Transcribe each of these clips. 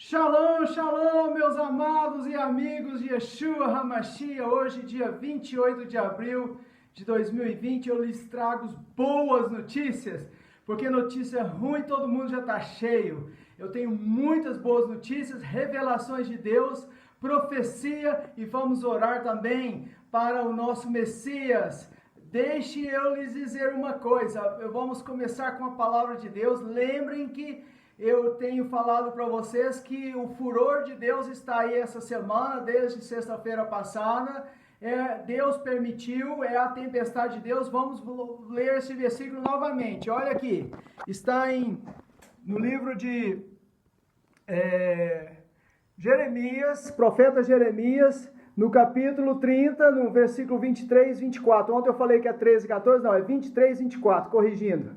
Shalom, shalom, meus amados e amigos de Yeshua HaMashiach. Hoje, dia 28 de abril de 2020, eu lhes trago boas notícias, porque notícia ruim todo mundo já está cheio. Eu tenho muitas boas notícias, revelações de Deus, profecia, e vamos orar também para o nosso Messias. Deixe eu lhes dizer uma coisa, vamos começar com a palavra de Deus. Lembrem que eu tenho falado para vocês que o furor de Deus está aí essa semana, desde sexta-feira passada. Deus permitiu, é a tempestade de Deus. Vamos ler esse versículo novamente. Olha aqui, está no livro de Jeremias, profeta Jeremias, no capítulo 30, no versículo 23 e 24. Ontem eu falei que é 13 e 14, não, é 23 e 24, corrigindo.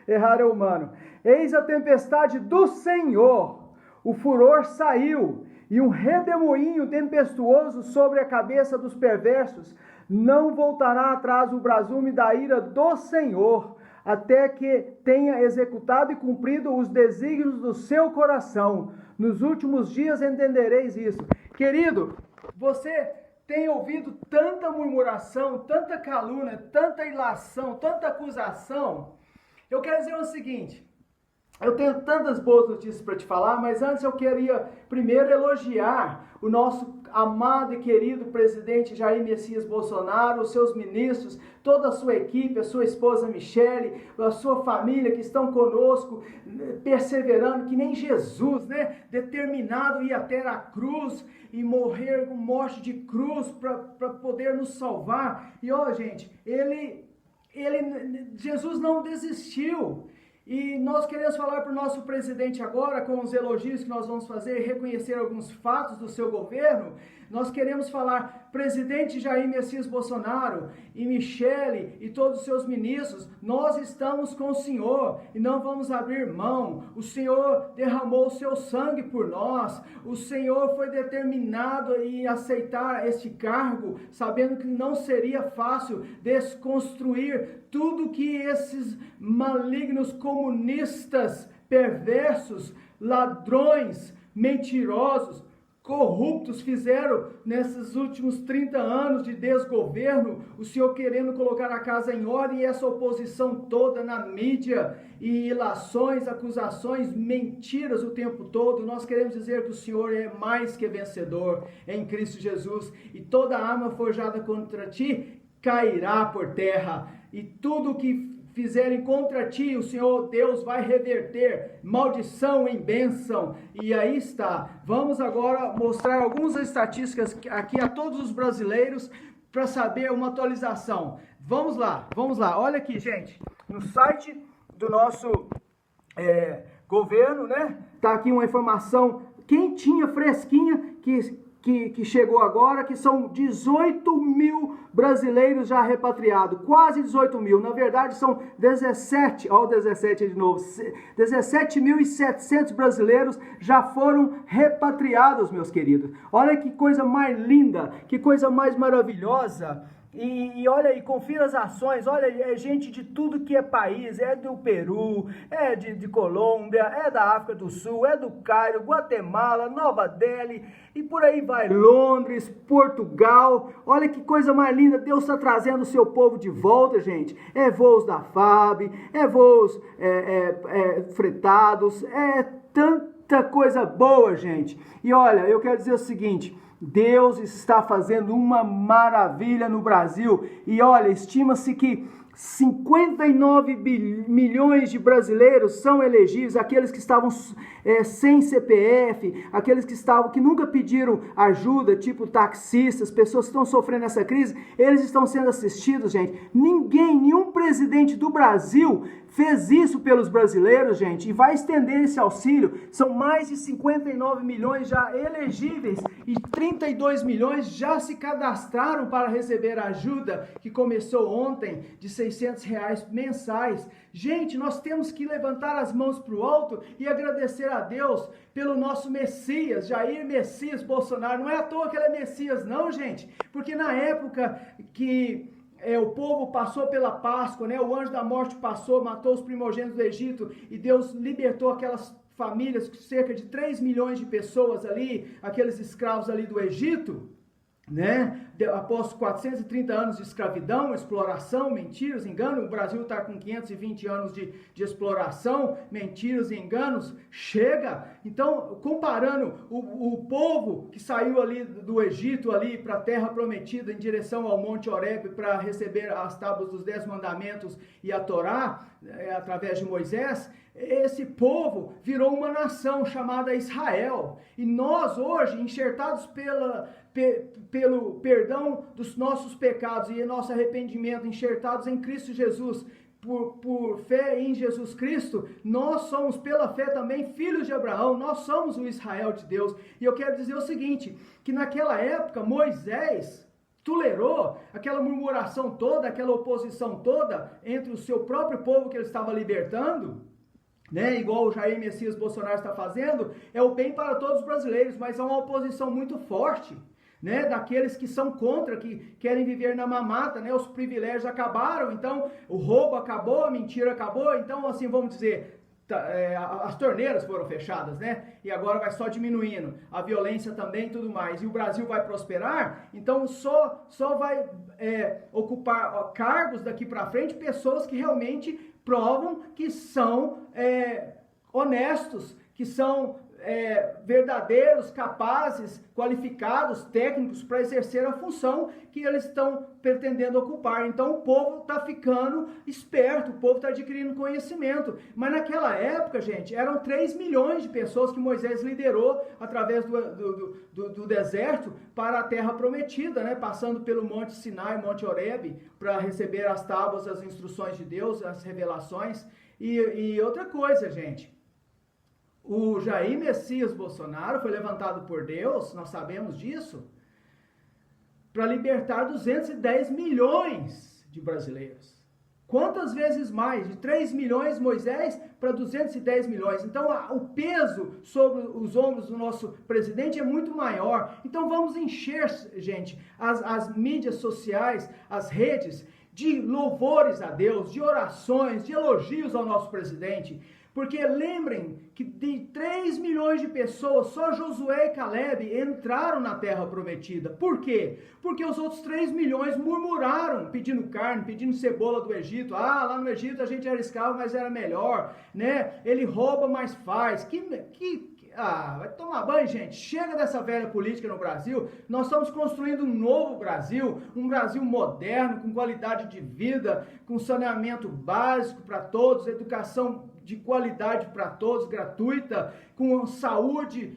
Errar é humano. Eis a tempestade do Senhor, o furor saiu, e um redemoinho tempestuoso sobre a cabeça dos perversos. Não voltará atrás o brasume da ira do Senhor, até que tenha executado e cumprido os desígnios do seu coração. Nos últimos dias entendereis isso. Querido, você tem ouvido tanta murmuração, tanta calúnia, tanta ilação, tanta acusação. Eu quero dizer o seguinte, eu tenho tantas boas notícias para te falar, mas antes eu queria primeiro elogiar o nosso amado e querido presidente Jair Messias Bolsonaro, os seus ministros, toda a sua equipe, a sua esposa Michele, a sua família que estão conosco, perseverando que nem Jesus, né? Determinado a ir até a cruz e morrer com morte de cruz para poder nos salvar. E ó, gente, Jesus não desistiu. E nós queremos falar para o nosso presidente agora, com os elogios que nós vamos fazer, reconhecer alguns fatos do seu governo. Nós queremos falar, presidente Jair Messias Bolsonaro e Michele e todos os seus ministros, nós estamos com o Senhor e não vamos abrir mão. O Senhor derramou o seu sangue por nós. O Senhor foi determinado em aceitar este cargo, sabendo que não seria fácil desconstruir tudo que esses malignos comunistas, perversos, ladrões, mentirosos, corruptos fizeram nesses últimos 30 anos de desgoverno. O Senhor querendo colocar a casa em ordem, e essa oposição toda na mídia, e ilações, acusações, mentiras o tempo todo. Nós queremos dizer que o Senhor é mais que vencedor em Cristo Jesus, e toda arma forjada contra ti cairá por terra, e tudo que fizerem contra ti, o Senhor Deus vai reverter maldição em bênção. E aí está. Vamos agora mostrar algumas estatísticas aqui a todos os brasileiros para saber uma atualização. Vamos lá. Olha aqui, gente, no site do nosso governo, né? Tá aqui uma informação quentinha, fresquinha, que chegou agora, que são 18 mil brasileiros já repatriados, quase 18 mil, na verdade são 17, olha o 17 de novo, 17.700 brasileiros já foram repatriados, meus queridos. Olha que coisa mais linda, que coisa mais maravilhosa. E olha aí, confira as ações, olha, é gente de tudo que é país, é do Peru, é de Colômbia, é da África do Sul, é do Cairo, Guatemala, Nova Delhi, e por aí vai, Londres, Portugal. Olha que coisa mais linda, Deus está trazendo o seu povo de volta, gente. É voos da FAB, é voos fretados, é tanta coisa boa, gente. E olha, eu quero dizer o seguinte, Deus está fazendo uma maravilha no Brasil, e olha, estima-se que 59 milhões de brasileiros são elegíveis, aqueles que estavam sem CPF, aqueles que nunca pediram ajuda, tipo taxistas, pessoas que estão sofrendo essa crise, eles estão sendo assistidos, gente. Nenhum presidente do Brasil fez isso pelos brasileiros, gente, e vai estender esse auxílio. São mais de 59 milhões já elegíveis e 32 milhões já se cadastraram para receber a ajuda, que começou ontem, de R$600 mensais. Gente, nós temos que levantar as mãos para o alto e agradecer a Deus pelo nosso Messias, Jair Messias Bolsonaro. Não é à toa que ele é Messias, não, gente, porque na época que o povo passou pela Páscoa, né? O anjo da morte passou, matou os primogênitos do Egito, e Deus libertou aquelas famílias, cerca de 3 milhões de pessoas ali, aqueles escravos ali do Egito, né? Após 430 anos de escravidão, exploração, mentiras, enganos, o Brasil está com 520 anos de exploração, mentiras e enganos, chega. Então, comparando o povo que saiu ali do Egito, ali para a terra prometida, em direção ao Monte Horebe, para receber as tábuas dos 10 mandamentos e a Torá, através de Moisés, esse povo virou uma nação chamada Israel. E nós hoje, enxertados pelo perdão dos nossos pecados e nosso arrependimento, enxertados em Cristo Jesus, por fé em Jesus Cristo, nós somos pela fé também filhos de Abraão, nós somos o Israel de Deus. E eu quero dizer o seguinte, que naquela época Moisés tolerou aquela murmuração toda, aquela oposição toda entre o seu próprio povo que ele estava libertando, né, igual o Jair Messias Bolsonaro está fazendo, é o bem para todos os brasileiros, mas há uma oposição muito forte, né, daqueles que são contra, que querem viver na mamata, né, os privilégios acabaram, então o roubo acabou, a mentira acabou, então assim, vamos dizer, as torneiras foram fechadas, né, e agora vai só diminuindo, a violência também e tudo mais, e o Brasil vai prosperar, então só vai ocupar cargos daqui para frente pessoas que realmente provam que são honestos, que são verdadeiros, capazes, qualificados, técnicos para exercer a função que eles estão pretendendo ocupar. Então o povo está ficando esperto, o povo está adquirindo conhecimento. Mas naquela época, gente, eram 3 milhões de pessoas que Moisés liderou através do deserto para a terra prometida, né? Passando pelo Monte Sinai, Monte Horebe, para receber as tábuas, as instruções de Deus, as revelações. E outra coisa, gente, o Jair Messias Bolsonaro foi levantado por Deus, nós sabemos disso, para libertar 210 milhões de brasileiros. Quantas vezes mais? De 3 milhões Moisés para 210 milhões. Então o peso sobre os ombros do nosso presidente é muito maior. Então vamos encher, gente, as mídias sociais, as redes, de louvores a Deus, de orações, de elogios ao nosso presidente. Porque lembrem que de 3 milhões de pessoas, só Josué e Caleb entraram na terra prometida. Por quê? Porque os outros 3 milhões murmuraram, pedindo carne, pedindo cebola do Egito. Ah, lá no Egito a gente era escravo, mas era melhor, né? Ele rouba, mas faz. Vai tomar banho, gente. Chega dessa velha política no Brasil. Nós estamos construindo um novo Brasil, um Brasil moderno, com qualidade de vida, com saneamento básico para todos, educação de qualidade para todos, gratuita, com saúde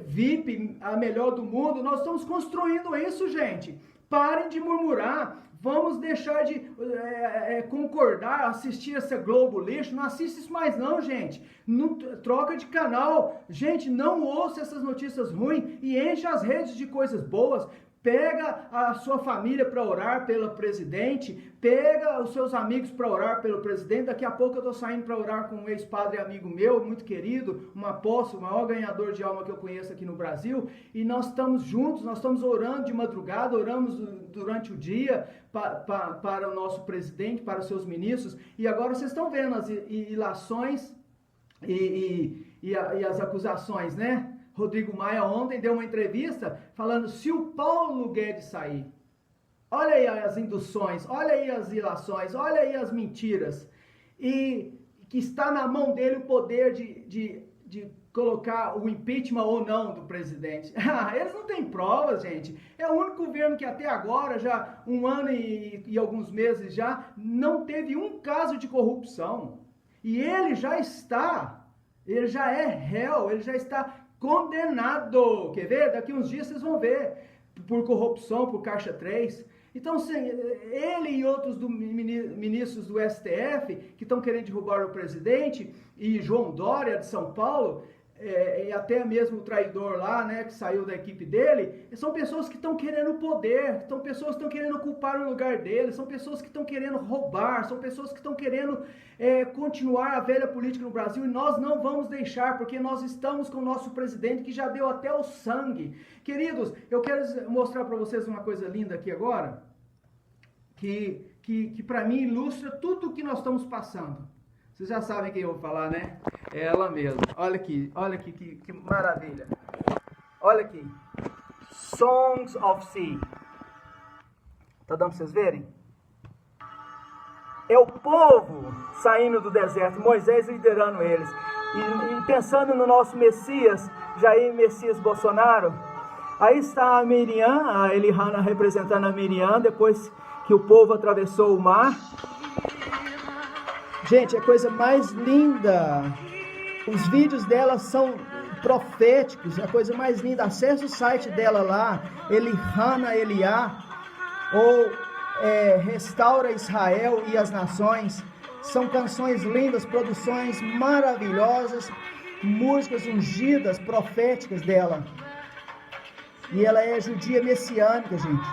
VIP, a melhor do mundo. Nós estamos construindo isso, gente. Parem de murmurar. Vamos deixar de concordar, assistir essa Globo lixo. Não assiste isso mais não, gente. Não, troca de canal. Gente, não ouça essas notícias ruins e enche as redes de coisas boas. Pega a sua família para orar pelo presidente, pega os seus amigos para orar pelo presidente. Daqui a pouco eu estou saindo para orar com um ex-padre amigo meu, muito querido, um apóstolo, o maior ganhador de alma que eu conheço aqui no Brasil. E nós estamos juntos, nós estamos orando de madrugada, oramos durante o dia para o nosso presidente, para os seus ministros. E agora vocês estão vendo as ilações e as acusações, né? Rodrigo Maia ontem deu uma entrevista falando, se o Paulo Guedes sair, olha aí as induções, olha aí as ilações, olha aí as mentiras, e que está na mão dele o poder de colocar o impeachment ou não do presidente. Eles não têm provas, gente. É o único governo que até agora, já 1 ano e alguns meses já, não teve um caso de corrupção. E ele já é réu, ele já está condenado. Quer ver? Daqui uns dias vocês vão ver. Por corrupção, por Caixa 3. Então, ele e outros ministros do STF que estão querendo derrubar o presidente, e João Dória de São Paulo, e até mesmo o traidor lá, né, que saiu da equipe dele, são pessoas que estão querendo poder, são pessoas que estão querendo ocupar o lugar dele, são pessoas que estão querendo roubar, são pessoas que estão querendo continuar a velha política no Brasil, e nós não vamos deixar, porque nós estamos com o nosso presidente que já deu até o sangue. Queridos, eu quero mostrar para vocês uma coisa linda aqui agora, que para mim ilustra tudo o que nós estamos passando. Vocês já sabem quem eu vou falar, né? É ela mesma. Olha aqui que maravilha. Olha aqui. Songs of Sea. Tá dando pra vocês verem? É o povo saindo do deserto, Moisés liderando eles. E pensando no nosso Messias, Jair Messias Bolsonaro, aí está a Miriam, a Elihana representando a Miriam, depois que o povo atravessou o mar. Gente, a coisa mais linda, os vídeos dela são proféticos, a coisa mais linda. Acesse o site dela lá, Elihana Eliá, ou Restaura Israel e as Nações. São canções lindas, produções maravilhosas, músicas ungidas, proféticas dela. E ela é judia messiânica, gente.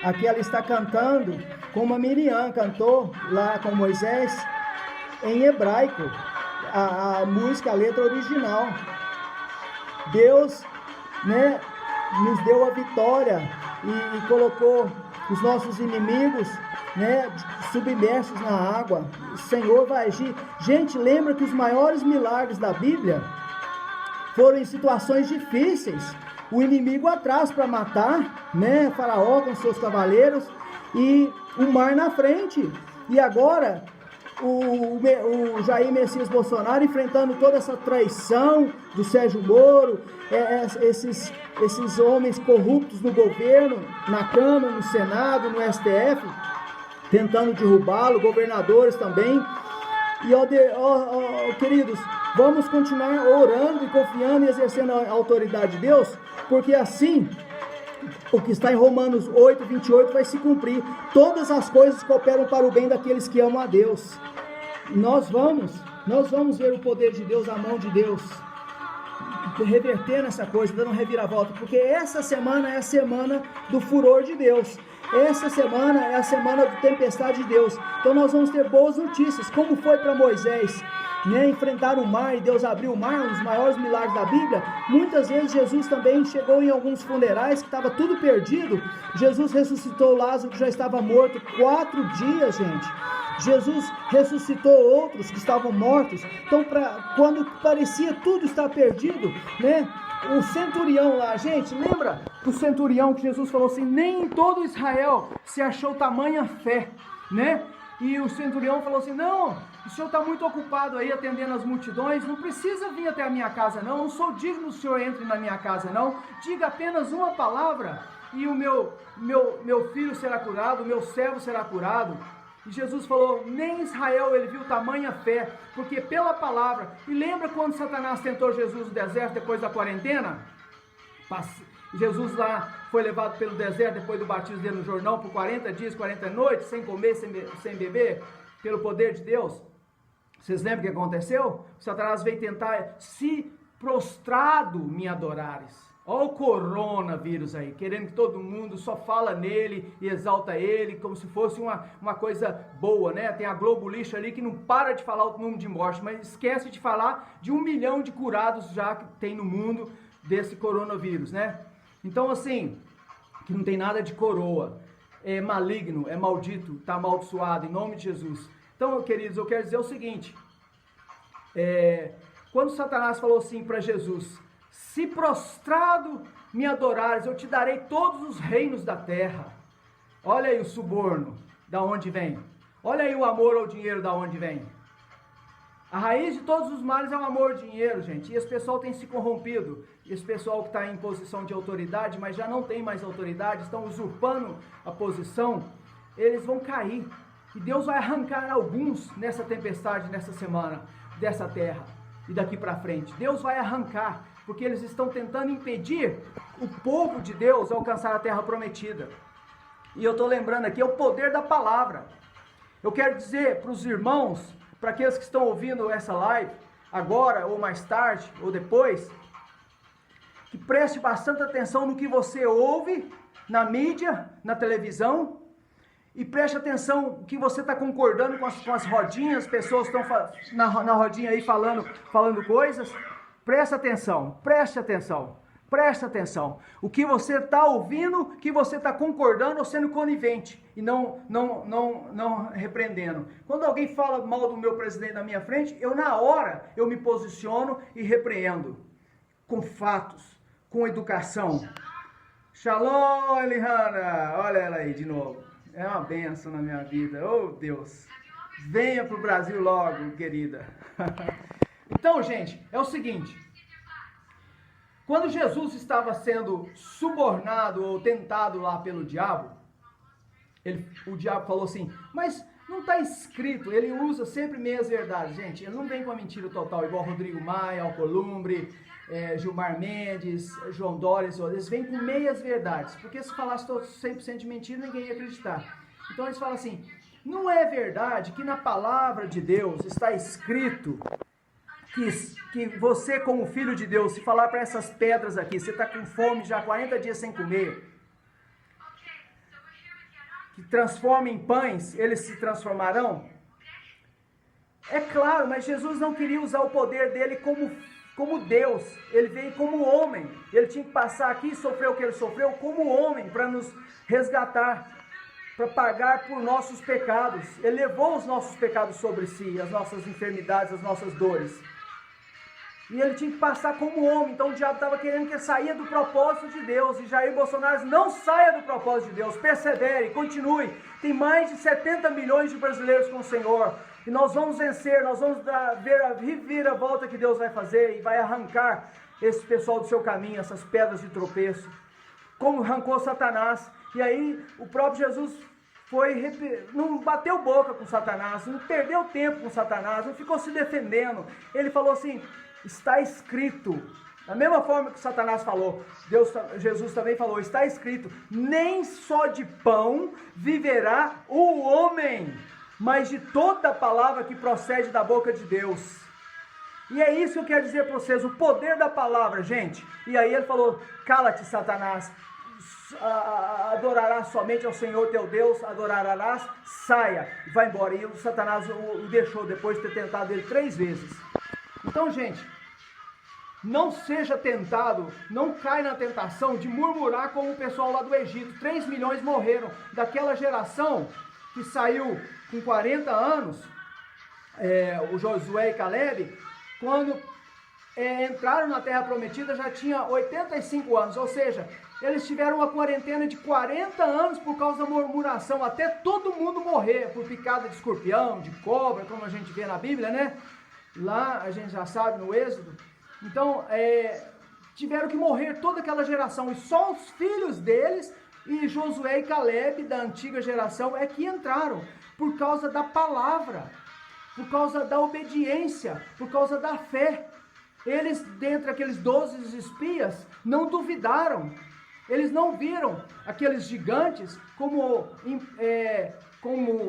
Aqui ela está cantando como a Miriam cantou lá com Moisés, em hebraico, a música, a letra original. Deus, né, nos deu a vitória e colocou os nossos inimigos, né, submersos na água. O Senhor vai agir. Gente, lembra que os maiores milagres da Bíblia foram em situações difíceis. O inimigo atrás para matar, né, Faraó com seus cavaleiros, e o mar na frente. E agora o Jair Messias Bolsonaro enfrentando toda essa traição do Sérgio Moro, esses homens corruptos no governo, na Câmara, no Senado, no STF, tentando derrubá-lo, governadores também. E queridos, vamos continuar orando e confiando e exercendo a autoridade de Deus, porque assim o que está em Romanos 8, 28 vai se cumprir. Todas as coisas cooperam para o bem daqueles que amam a Deus. Nós vamos ver o poder de Deus, a mão de Deus revertendo essa coisa, dando reviravolta, porque essa semana é a semana do furor de Deus. Essa semana é a semana da tempestade de Deus. Então nós vamos ter boas notícias, como foi para Moisés, né, enfrentar o mar e Deus abriu o mar, um dos maiores milagres da Bíblia. Muitas vezes Jesus também chegou em alguns funerais que estava tudo perdido. Jesus ressuscitou Lázaro, que já estava morto 4 dias, gente. Jesus ressuscitou outros que estavam mortos. Então, quando parecia tudo estar perdido, né? O centurião lá, gente, lembra do centurião que Jesus falou assim: nem em todo Israel se achou tamanha fé, né? E o centurião falou assim: não, o senhor está muito ocupado aí atendendo as multidões, não precisa vir até a minha casa não sou digno o senhor entre na minha casa não, diga apenas uma palavra e o meu filho será curado, o meu servo será curado. E Jesus falou: nem em Israel ele viu tamanha fé, porque pela palavra. E lembra quando Satanás tentou Jesus no deserto depois da quarentena? Jesus lá foi levado pelo deserto depois do batismo dele no Jordão por 40 dias, 40 noites, sem comer, sem beber, pelo poder de Deus. Vocês lembram o que aconteceu? Satanás veio tentar: se prostrado me adorares. Olha o coronavírus aí, querendo que todo mundo só fala nele e exalta ele, como se fosse uma coisa boa, né? Tem a Globo Lixo ali que não para de falar o número de mortes, mas esquece de falar de 1 milhão de curados já que tem no mundo desse coronavírus, né? Então assim, que não tem nada de coroa, é maligno, é maldito, está amaldiçoado, em nome de Jesus. Então, queridos, eu quero dizer o seguinte, quando Satanás falou assim para Jesus: se prostrado me adorares, eu te darei todos os reinos da terra. Olha aí o suborno, da onde vem. Olha aí o amor ao dinheiro, da onde vem. A raiz de todos os males é o amor ao dinheiro, gente. E esse pessoal tem se corrompido. Esse pessoal que está em posição de autoridade, mas já não tem mais autoridade, estão usurpando a posição, eles vão cair. E Deus vai arrancar alguns nessa tempestade, nessa semana, dessa terra. E daqui para frente. Deus vai arrancar, porque eles estão tentando impedir o povo de Deus alcançar a terra prometida. E eu estou lembrando aqui, é o poder da palavra. Eu quero dizer para os irmãos, para aqueles que estão ouvindo essa live, agora, ou mais tarde, ou depois, que preste bastante atenção no que você ouve na mídia, na televisão, e preste atenção no que você está concordando com as rodinhas, as pessoas estão na rodinha aí falando coisas. Preste atenção, Presta atenção. O que você está ouvindo, que você está concordando ou sendo conivente e não repreendendo. Quando alguém fala mal do meu presidente na minha frente, na hora eu me posiciono e repreendo. Com fatos, com educação. Shalom, Eliana. Olha ela aí de novo. É uma bênção na minha vida. Oh, Deus. Venha para o Brasil logo, querida. Então, gente, é o seguinte. Quando Jesus estava sendo subornado ou tentado lá pelo diabo, o diabo falou assim, mas não está escrito, ele usa sempre meias verdades, gente, ele não vem com a mentira total, igual Rodrigo Maia, Alcolumbre, Gilmar Mendes, João Dória, eles vêm com meias verdades, porque se falasse 100% de mentira, ninguém ia acreditar. Então eles falam assim, não é verdade que na palavra de Deus está escrito que você, como filho de Deus, se falar para essas pedras aqui, você está com fome já 40 dias sem comer, que transforma em pães, eles se transformarão? É claro, mas Jesus não queria usar o poder dele como Deus, ele veio como homem, ele tinha que passar aqui e sofrer o que ele sofreu como homem, para nos resgatar, para pagar por nossos pecados. Ele levou os nossos pecados sobre si, as nossas enfermidades, as nossas dores. E ele tinha que passar como homem. Então o diabo estava querendo que ele saia do propósito de Deus. E Jair Bolsonaro não saia do propósito de Deus. Persevere, continue. Tem mais de 70 milhões de brasileiros com o Senhor. E nós vamos vencer, nós vamos ver a reviravolta que Deus vai fazer. E vai arrancar esse pessoal do seu caminho, essas pedras de tropeço. Como arrancou Satanás. E aí o próprio Jesus não bateu boca com Satanás. Não perdeu tempo com Satanás. Não ficou se defendendo. Ele falou assim... Está escrito, da mesma forma que Satanás falou, Jesus também falou, está escrito, nem só de pão viverá o homem, mas de toda palavra que procede da boca de Deus. E é isso que eu quero dizer para vocês, o poder da palavra, gente. E aí ele falou, cala-te, Satanás, adorarás somente ao Senhor teu Deus, adorarás, saia, vai embora. E o Satanás o deixou depois de ter tentado ele 3 vezes. Então, gente, não seja tentado, não cai na tentação de murmurar como o pessoal lá do Egito. 3 milhões morreram daquela geração que saiu com 40 anos, o Josué e Caleb, quando entraram na Terra Prometida já tinha 85 anos, ou seja, eles tiveram uma quarentena de 40 anos por causa da murmuração, até todo mundo morrer por picada de escorpião, de cobra, como a gente vê na Bíblia, né? Lá a gente já sabe no Êxodo. Então tiveram que morrer toda aquela geração e só os filhos deles e Josué e Caleb da antiga geração é que entraram por causa da palavra, por causa da obediência, por causa da fé. Eles, dentre aqueles 12 espias, não duvidaram, eles não viram aqueles gigantes como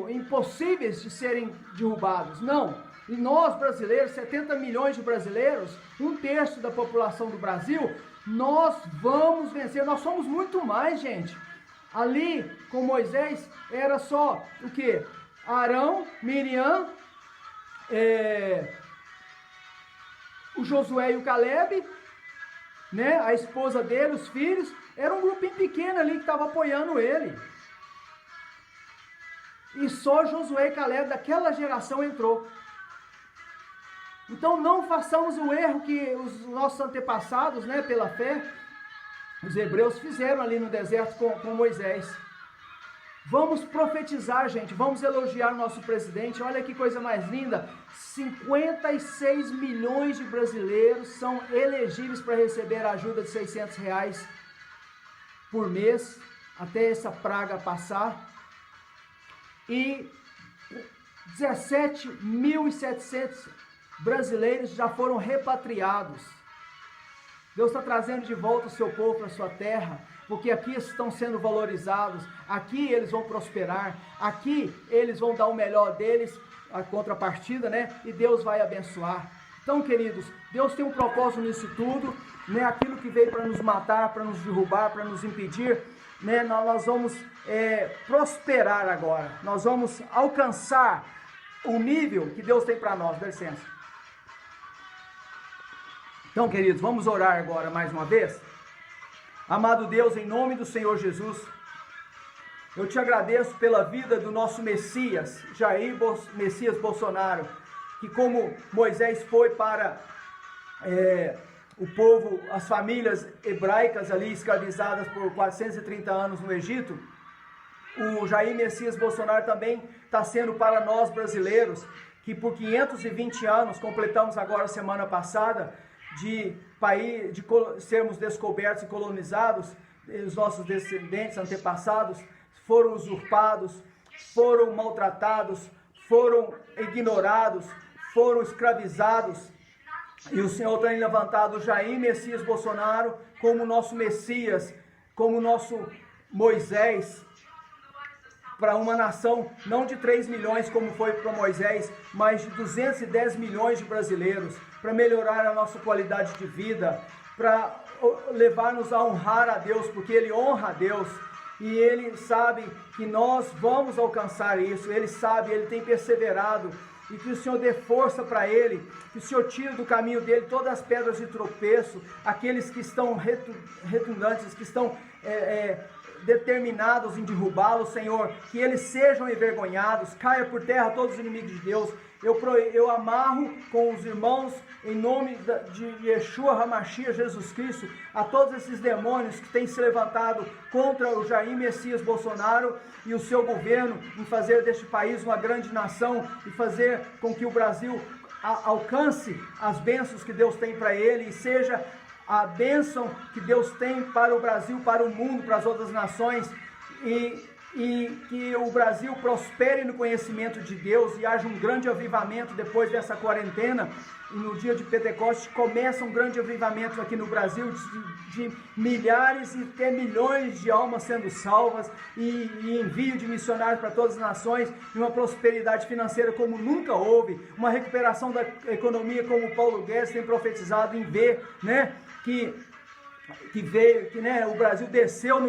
impossíveis de serem derrubados, não. E nós brasileiros, 70 milhões de brasileiros, 1/3 da população do Brasil, nós vamos vencer, nós somos muito mais, gente. Ali, com Moisés, era só o quê? Arão, Miriam, o Josué e o Caleb, né? A esposa dele, os filhos, era um grupinho pequeno ali que estava apoiando ele. E só Josué e Caleb daquela geração entrou. Então não façamos o erro que os nossos antepassados, né, pela fé, os hebreus fizeram ali no deserto com Moisés. Vamos profetizar, gente, vamos elogiar o nosso presidente. Olha que coisa mais linda, 56 milhões de brasileiros são elegíveis para receber a ajuda de R$600 por mês, até essa praga passar. E 17.700 brasileiros já foram repatriados. Deus está trazendo de volta o seu povo para a sua terra, porque aqui estão sendo valorizados, aqui eles vão prosperar, aqui eles vão dar o melhor deles, a contrapartida, né? E Deus vai abençoar. Então, queridos, Deus tem um propósito nisso tudo, né? Aquilo que veio para nos matar, para nos derrubar, para nos impedir, né? Nós vamos prosperar agora, nós vamos alcançar o nível que Deus tem para nós. Dá licença. Então, queridos, vamos orar agora mais uma vez. Amado Deus, em nome do Senhor Jesus, eu te agradeço pela vida do nosso Messias, Jair Messias Bolsonaro, que como Moisés foi para o povo, as famílias hebraicas ali escravizadas por 430 anos no Egito, o Jair Messias Bolsonaro também está sendo para nós brasileiros, que por 520 anos, completamos agora semana passada, de sermos descobertos e colonizados, os nossos descendentes, antepassados, foram usurpados, foram maltratados, foram ignorados, foram escravizados. E o Senhor tem levantado Jair Messias Bolsonaro como nosso Messias, como nosso Moisés, para uma nação não de 3 milhões como foi para Moisés, mas de 210 milhões de brasileiros, para melhorar a nossa qualidade de vida, para levar-nos a honrar a Deus, porque Ele honra a Deus. E Ele sabe que nós vamos alcançar isso, Ele sabe, Ele tem perseverado, e que o Senhor dê força para ele, que o Senhor tire do caminho dele todas as pedras de tropeço, aqueles que estão retundantes, que estão determinados em derrubá-lo, Senhor, que eles sejam envergonhados, caia por terra todos os inimigos de Deus. Eu amarro com os irmãos, em nome de Yeshua HaMashiach, Jesus Cristo, a todos esses demônios que têm se levantado contra o Jair Messias Bolsonaro e o seu governo, em fazer deste país uma grande nação e fazer com que o Brasil alcance as bênçãos que Deus tem para ele e seja a bênção que Deus tem para o Brasil, para o mundo, para as outras nações, e que o Brasil prospere no conhecimento de Deus e haja um grande avivamento depois dessa quarentena. E no dia de Pentecostes começa um grande avivamento aqui no Brasil de milhares e até milhões de almas sendo salvas e envio de missionários para todas as nações e uma prosperidade financeira como nunca houve, uma recuperação da economia como o Paulo Guedes tem profetizado em ver, né, que o Brasil desceu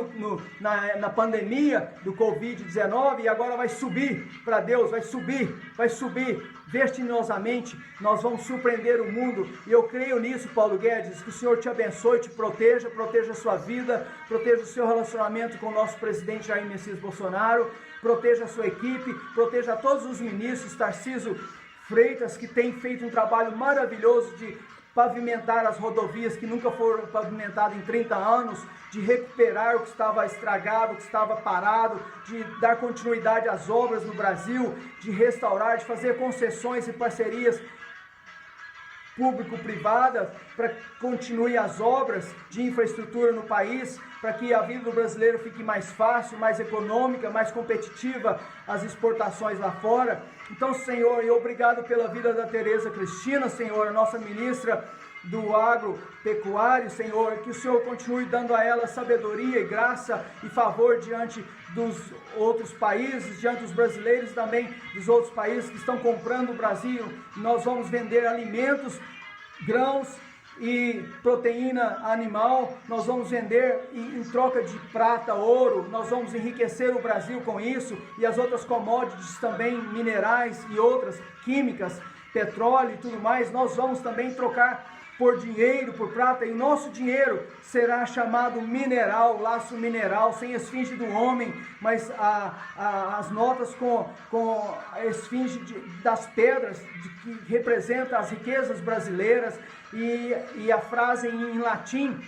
na pandemia do Covid-19 e agora vai subir para Deus, vai subir vertiginosamente. Nós vamos surpreender o mundo e eu creio nisso, Paulo Guedes, que o Senhor te abençoe, te proteja a sua vida, proteja o seu relacionamento com o nosso presidente Jair Messias Bolsonaro, proteja a sua equipe, proteja todos os ministros, Tarcísio Freitas, que tem feito um trabalho maravilhoso de pavimentar as rodovias que nunca foram pavimentadas em 30 anos, de recuperar o que estava estragado, o que estava parado, de dar continuidade às obras no Brasil, de restaurar, de fazer concessões e parcerias público-privadas para que continue as obras de infraestrutura no país, para que a vida do brasileiro fique mais fácil, mais econômica, mais competitiva, as exportações lá fora. Então, Senhor, e obrigado pela vida da Tereza Cristina, Senhor, a nossa ministra do agropecuário, Senhor, que o Senhor continue dando a ela sabedoria e graça e favor diante dos outros países, diante dos brasileiros e também dos outros países que estão comprando o Brasil. Nós vamos vender alimentos, grãos e proteína animal, nós vamos vender em troca de prata, ouro, nós vamos enriquecer o Brasil com isso e as outras commodities também, minerais e outras químicas, petróleo e tudo mais, nós vamos também trocar por dinheiro, por prata, e o nosso dinheiro será chamado mineral, laço mineral, sem esfinge do homem, mas as notas com a esfinge das pedras, que representa as riquezas brasileiras, e a frase em latim,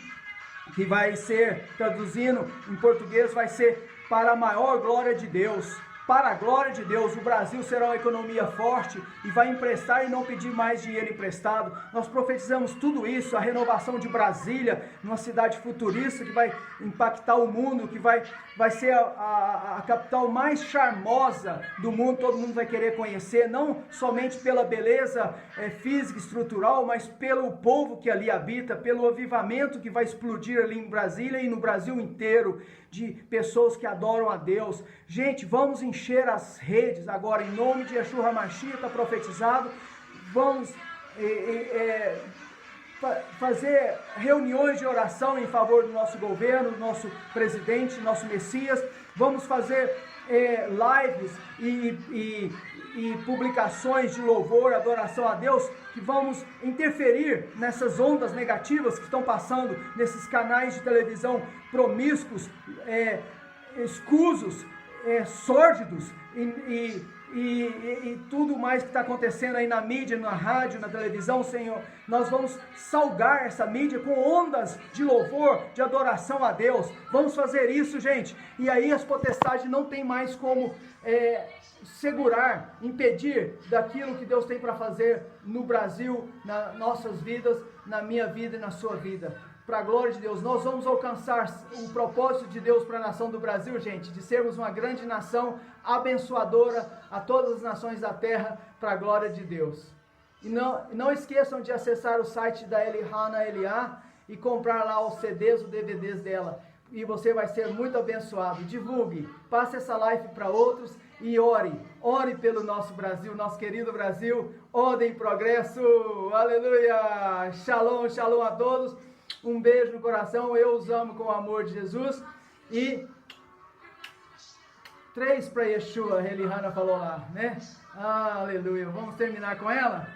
que vai ser, traduzindo em português, vai ser para a maior glória de Deus. Para a glória de Deus, o Brasil será uma economia forte e vai emprestar e não pedir mais dinheiro emprestado. Nós profetizamos tudo isso, a renovação de Brasília, uma cidade futurista que vai impactar o mundo, que vai ser a capital mais charmosa do mundo, todo mundo vai querer conhecer, não somente pela beleza física, estrutural, mas pelo povo que ali habita, pelo avivamento que vai explodir ali em Brasília e no Brasil inteiro, de pessoas que adoram a Deus. Gente, vamos encher as redes agora, em nome de Yeshua HaMashiach, está profetizado. Vamos fazer reuniões de oração em favor do nosso governo, do nosso presidente, nosso Messias. Vamos fazer lives e publicações de louvor, adoração a Deus, que vamos interferir nessas ondas negativas que estão passando nesses canais de televisão promíscuos, escusos, sórdidos e tudo mais que está acontecendo aí na mídia, na rádio, na televisão, Senhor. Nós vamos salgar essa mídia com ondas de louvor, de adoração a Deus. Vamos fazer isso, gente. E aí as potestades não tem mais como segurar, impedir daquilo que Deus tem para fazer no Brasil, nas nossas vidas, na minha vida e na sua vida. Para a glória de Deus, nós vamos alcançar o propósito de Deus para a nação do Brasil, gente, de sermos uma grande nação abençoadora a todas as nações da terra, para a glória de Deus. E não esqueçam de acessar o site da Elihana Eliá e comprar lá os CDs, os DVDs dela. E você vai ser muito abençoado. Divulgue, passe essa live para outros e ore pelo nosso Brasil, nosso querido Brasil. Ordem e progresso, aleluia, shalom, shalom a todos. Um beijo no coração, eu os amo com o amor de Jesus. E 3 para Yeshua, a Elihana falou lá, né? Aleluia. Vamos terminar com ela?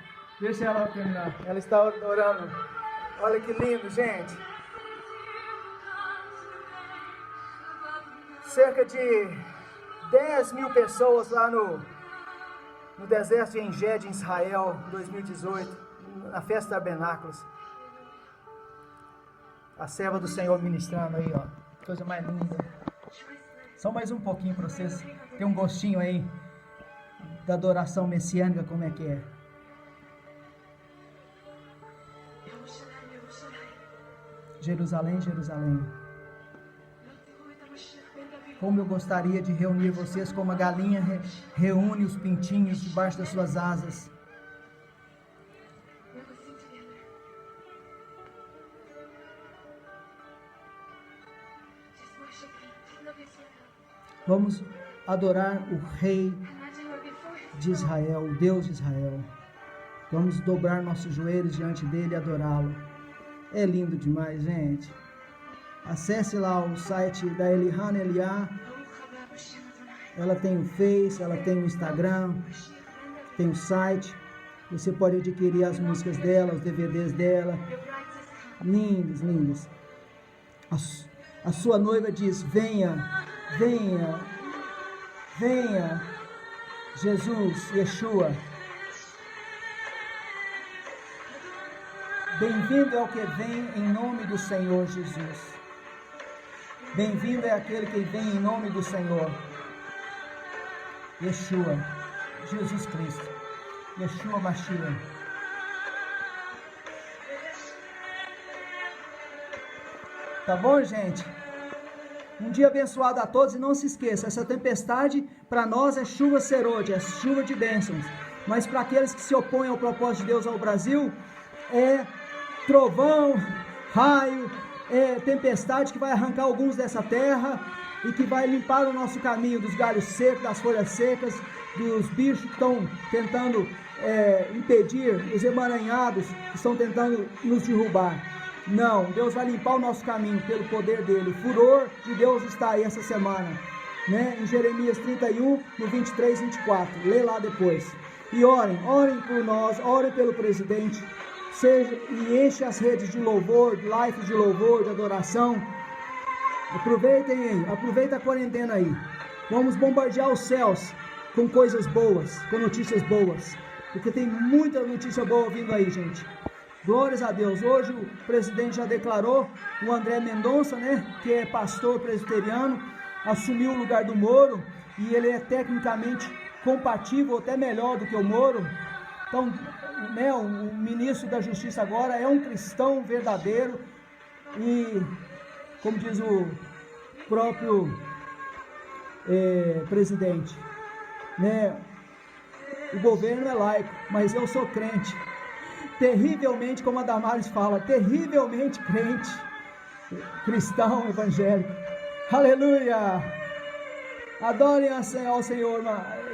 Deixa ela terminar. Ela está orando. Olha que lindo, gente. Cerca de 10 mil pessoas lá no deserto de Engedi, em Israel, em 2018, na festa de Tabernáculos. A serva do Senhor ministrando aí, ó. Coisa mais linda. Só mais um pouquinho para vocês terem um gostinho aí da adoração messiânica, como é que é. Jerusalém, Jerusalém. Como eu gostaria de reunir vocês como a galinha reúne os pintinhos debaixo das suas asas. Vamos adorar o Rei de Israel, o Deus de Israel. Vamos dobrar nossos joelhos diante dele e adorá-lo. É lindo demais, gente. Acesse lá o site da Elihana Eliá. Ela tem o Face, ela tem o Instagram, tem o site. Você pode adquirir as músicas dela, os DVDs dela. Lindos, lindos. A sua noiva diz: venha, venha, venha, Jesus, Yeshua. Bem-vindo é o que vem em nome do Senhor Jesus. Bem-vindo é aquele que vem em nome do Senhor. Yeshua, Jesus Cristo. Yeshua Mashiach. Tá bom, gente? Um dia abençoado a todos, e não se esqueça, essa tempestade para nós é chuva serode, é chuva de bênçãos. Mas para aqueles que se opõem ao propósito de Deus ao Brasil, é trovão, raio, tempestade que vai arrancar alguns dessa terra e que vai limpar o nosso caminho dos galhos secos, das folhas secas, dos bichos que estão tentando impedir, os emaranhados que estão tentando nos derrubar. Não, Deus vai limpar o nosso caminho pelo poder dele. O furor de Deus está aí essa semana, né? Em Jeremias 31, no 23 e 24. Lê lá depois. E orem por nós, orem pelo presidente. E enche as redes de louvor, de live de louvor, de adoração. Aproveitem aí, aproveita a quarentena aí. Vamos bombardear os céus com coisas boas, com notícias boas. Porque tem muita notícia boa vindo aí, gente. Glórias a Deus. Hoje o presidente já declarou, o André Mendonça, né, que é pastor presbiteriano, assumiu o lugar do Moro, e ele é tecnicamente compatível, até melhor do que o Moro. Então, né, o ministro da Justiça agora é um cristão verdadeiro e, como diz o próprio presidente, né, o governo é laico, mas eu sou crente. Terrivelmente, como a Damares fala, terrivelmente crente, cristão evangélico. Aleluia! Adorem ao Senhor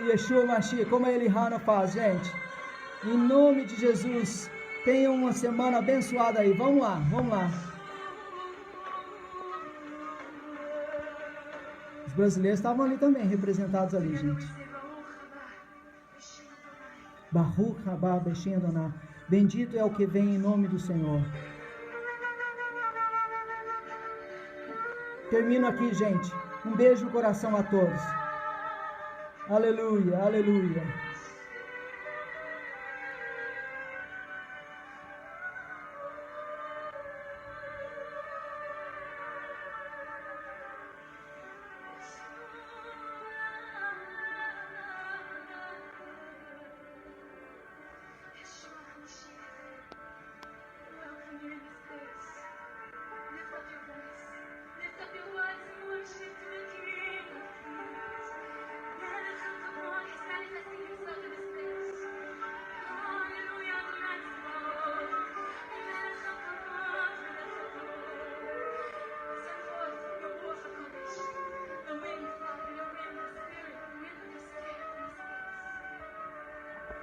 Yeshua Mashiach, como a Elihana faz, gente. Em nome de Jesus, tenham uma semana abençoada aí. Vamos lá, vamos lá. Os brasileiros estavam ali também, representados ali, gente. Baruch Rabá Beshendoná. Bendito é o que vem em nome do Senhor. Termino aqui, gente. Um beijo no coração a todos. Aleluia, aleluia.